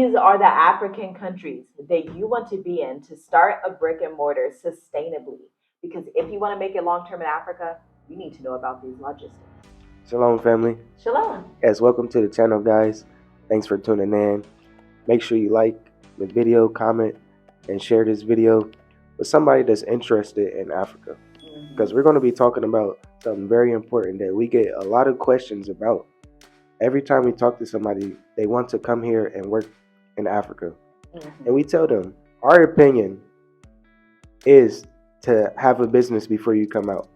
these are the African countries that you want to be in to start a brick and mortar sustainably. Because if you want to make it long term in Africa, you need to know about these logistics. Shalom, family. Shalom. Yes, welcome to the channel, guys. Thanks for tuning in. Make sure you like the video, comment, and share this video with somebody that's interested in Africa. Because we're going to be talking about something very important that we get a lot of questions about. Every time we talk to somebody, they want to come here and work in Africa. And we tell them, our opinion is to have a business before you come out.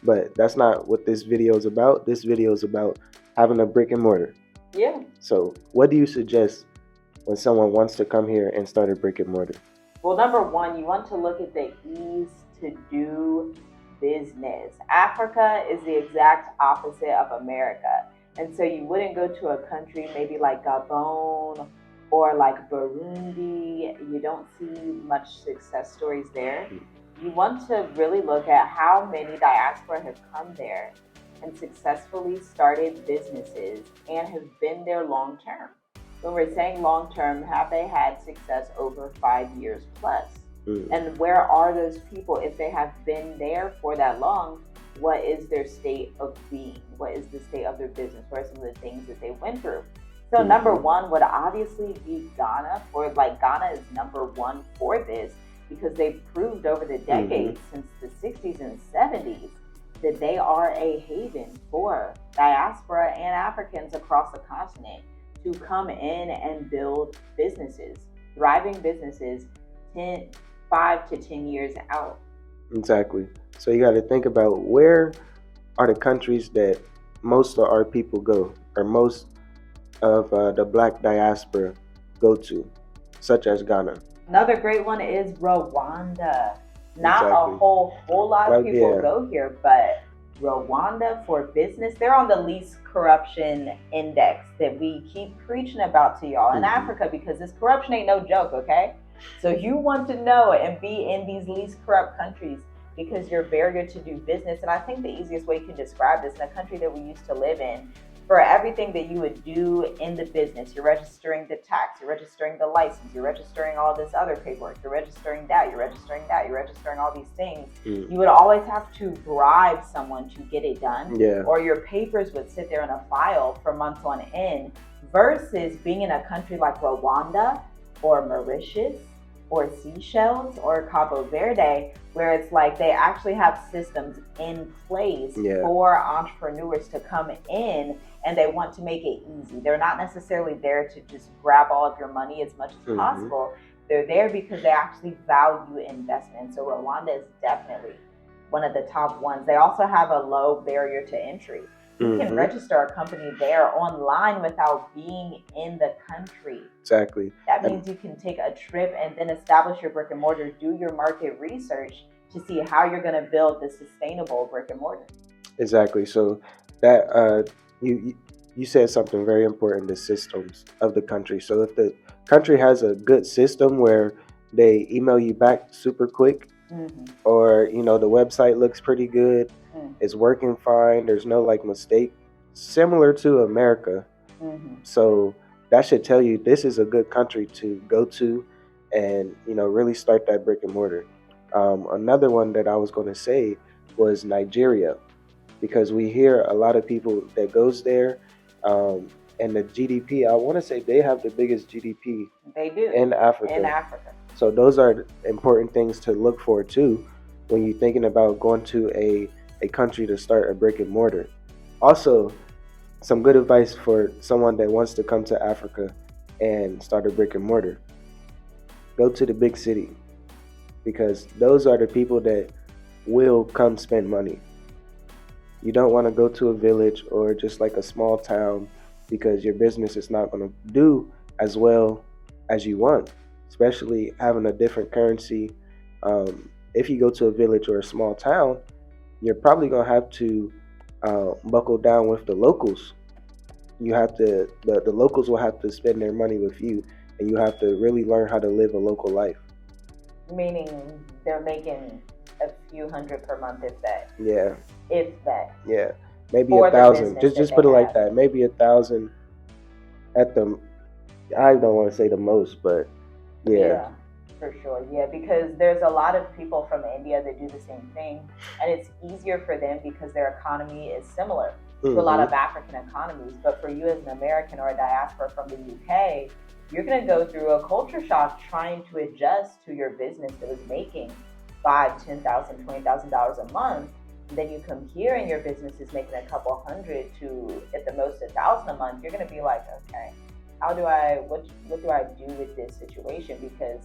But that's not what this video is about. This video is about having a brick and mortar. Yeah. So what do you suggest when someone wants to come here and start a brick and mortar? Well, number one, you want to look at the ease to do business. Africa is the exact opposite of America. And so you wouldn't go to a country maybe like Gabon or like Burundi. You don't see much success stories there. You want to really look at how many diaspora have come there and successfully started businesses and have been there long term. When we're saying long term, have they had success over 5 years plus? And where are those people if they have been there for that long? What is their state of being? What is the state of their business? What are some of the things that they went through? So number one would obviously be Ghana. Ghana is number one for this because they've proved over the decades since the 60s and 70s that they are a haven for diaspora and Africans across the continent to come in and build businesses, thriving businesses 5 to 10 years out. Exactly. So you got to think about where are the countries that most of our people go, or most of the black diaspora go to, such as Ghana. Another great one is Rwanda. Not a whole lot of people go here, but Rwanda for business, they're on the least corruption index that we keep preaching about to y'all in Africa, because this corruption ain't no joke, okay? So you want to know and be in these least corrupt countries because your barrier to do business. And I think the easiest way you can describe this in a country that we used to live in, for everything that you would do in the business, you're registering the tax, you're registering the license, you're registering all this other paperwork, you're registering that, you're registering that, you're registering all these things. You would always have to bribe someone to get it done, or your papers would sit there in a file for months on end, versus being in a country like Rwanda or Mauritius or Seychelles or Cabo Verde, where it's like they actually have systems in place for entrepreneurs to come in, and they want to make it easy. They're not necessarily there to just grab all of your money as much as possible. They're there because they actually value investment. So Rwanda is definitely one of the top ones. They also have a low barrier to entry. You can register a company there online without being in the country. Exactly. That means you can take a trip and then establish your brick and mortar, do your market research to see how you're going to build the sustainable brick and mortar. Exactly. So that you said something very important, the systems of the country. So if the country has a good system where they email you back super quick, or the website looks pretty good, it's working fine, there's no mistake, similar to America. So that should tell you this is a good country to go to and really start that brick and mortar. Another one that I was going to say was Nigeria, because we hear a lot of people that goes there, and the GDP, I want to say they have the biggest GDP in Africa. So those are important things to look for too when you're thinking about going to a country to start a brick and mortar. Also, some good advice for someone that wants to come to Africa and start a brick and mortar: go to the big city, because those are the people that will come spend money. You don't want to go to a village or just like a small town, because your business is not going to do as well as you want, especially having a different currency. If you go to a village or a small town, you're probably going to have to buckle down with the locals. You have to, the locals will have to spend their money with you, and you have to really learn how to live a local life. Meaning they're making a few hundred per month, if that. Yeah. If that. Yeah. Maybe 1,000. Just put it like that. Maybe 1,000 at the I don't want to say the most, but yeah. For sure. Yeah, because there's a lot of people from India that do the same thing, and it's easier for them because their economy is similar to a lot of African economies. But for you as an American or a diaspora from the UK, you're going to go through a culture shock trying to adjust to your business that was making $5,000, $10,000, $20,000 a month. And then you come here and your business is making a couple hundred to at the most 1,000 a month. You're going to be like, okay, what do I do with this situation? Because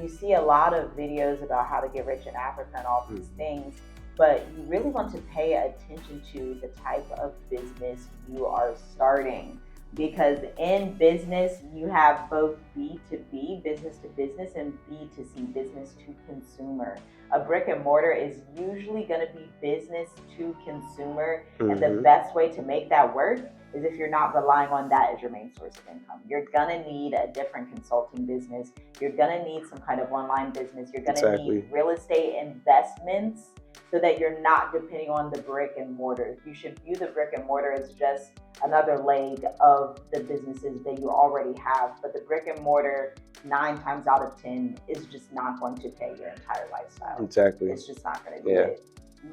you see a lot of videos about how to get rich in Africa and all these things, but you really want to pay attention to the type of business you are starting. Because in business, you have both B2B, business to business, and B2C, business to consumer. A brick and mortar is usually going to be business to consumer, and the best way to make that work is if you're not relying on that as your main source of income. You're gonna need a different consulting business. You're gonna need some kind of online business. You're gonna need real estate investments so that you're not depending on the brick and mortar. You should view the brick and mortar as just another leg of the businesses that you already have. But the brick and mortar, 9 times out of 10, is just not going to pay your entire lifestyle. Exactly. It's just not gonna do it.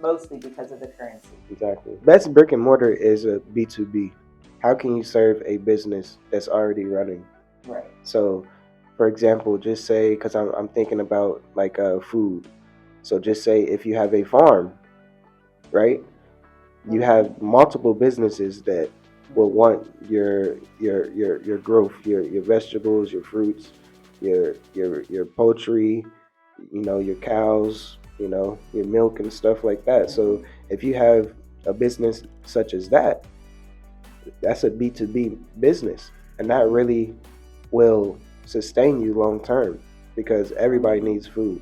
Mostly because of the currency. Exactly. Best brick and mortar is a B2B. How can you serve a business that's already running? Right. So, for example, just say, because I'm thinking about like food. So just say if you have a farm, right? You have multiple businesses that will want your growth, your vegetables, your fruits, your poultry, your cows, your milk and stuff like that. So if you have a business such as that, that's a B2B business, and that really will sustain you long term because everybody needs food.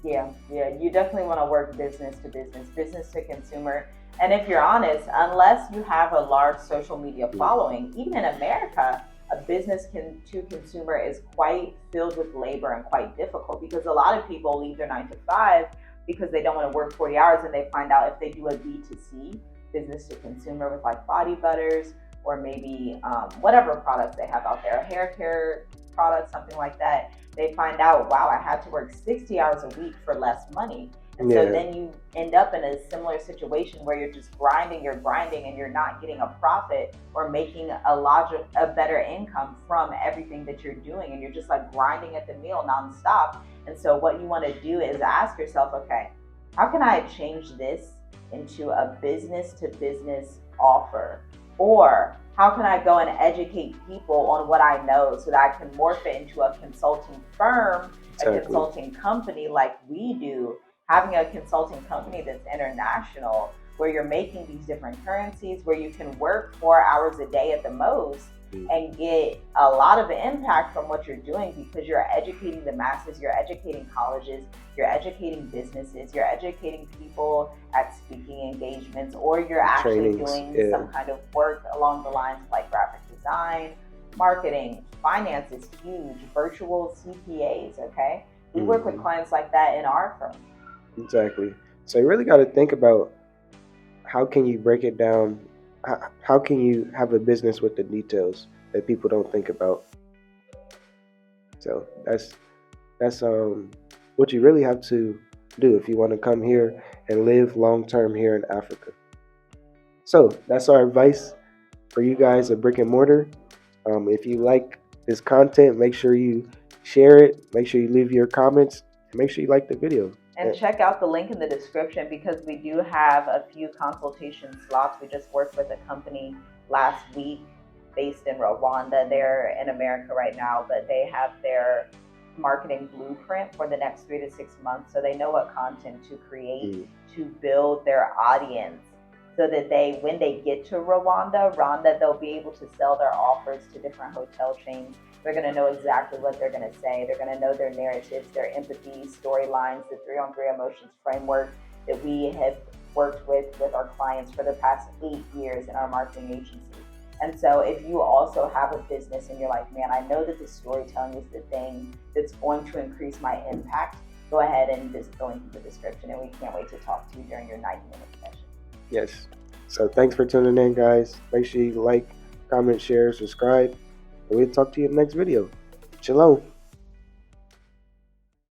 Yeah, you definitely want to work business to business, business to consumer. And if you're honest, unless you have a large social media following, even in America, a business to consumer is quite filled with labor and quite difficult because a lot of people leave their 9 to 5 because they don't want to work 40 hours, and they find out if they do a B2C, business to consumer, with like body butters or maybe whatever products they have out there, hair care products, something like that, they find out, wow, I had to work 60 hours a week for less money. And so then you end up in a similar situation where you're just grinding, and you're not getting a profit or making a better income from everything that you're doing. And you're just like grinding at the mill nonstop. And so what you want to do is ask yourself, okay, how can I change this into a business to business offer? Or how can I go and educate people on what I know so that I can morph it into a consulting firm, a consulting company like we do, having a consulting company that's international, where you're making these different currencies, where you can work 4 hours a day at the most and get a lot of impact from what you're doing because you're educating the masses, you're educating colleges, you're educating businesses, you're educating people at speaking engagements, or you're actually doing some kind of work along the lines of like graphic design, marketing, finance is huge, virtual CPAs, okay? We work with clients like that in our firm. Exactly. So you really got to think about how can you break it down. How can you have a business with the details that people don't think about? So that's what you really have to do if you want to come here and live long term here in Africa. So that's our advice for you guys at Brick and Mortar. If you like this content, make sure you share it. Make sure you leave your comments. And make sure you like the video. And check out the link in the description because we do have a few consultation slots. We just worked with a company last week based in Rwanda. They're in America right now, but they have their marketing blueprint for the next 3 to 6 months. So they know what content to create to build their audience so that when they get to Rwanda, they'll be able to sell their offers to different hotel chains. They're going to know exactly what they're going to say. They're going to know their narratives, their empathy, storylines, the 3-on-3 emotions framework that we have worked with our clients for the past 8 years in our marketing agency. And so if you also have a business and you're like, man, I know that the storytelling is the thing that's going to increase my impact, go ahead and just go into the description, and we can't wait to talk to you during your 90-minute session. Yes. So thanks for tuning in, guys. Make sure you like, comment, share, subscribe. we'll talk to you in the next video. Shalom.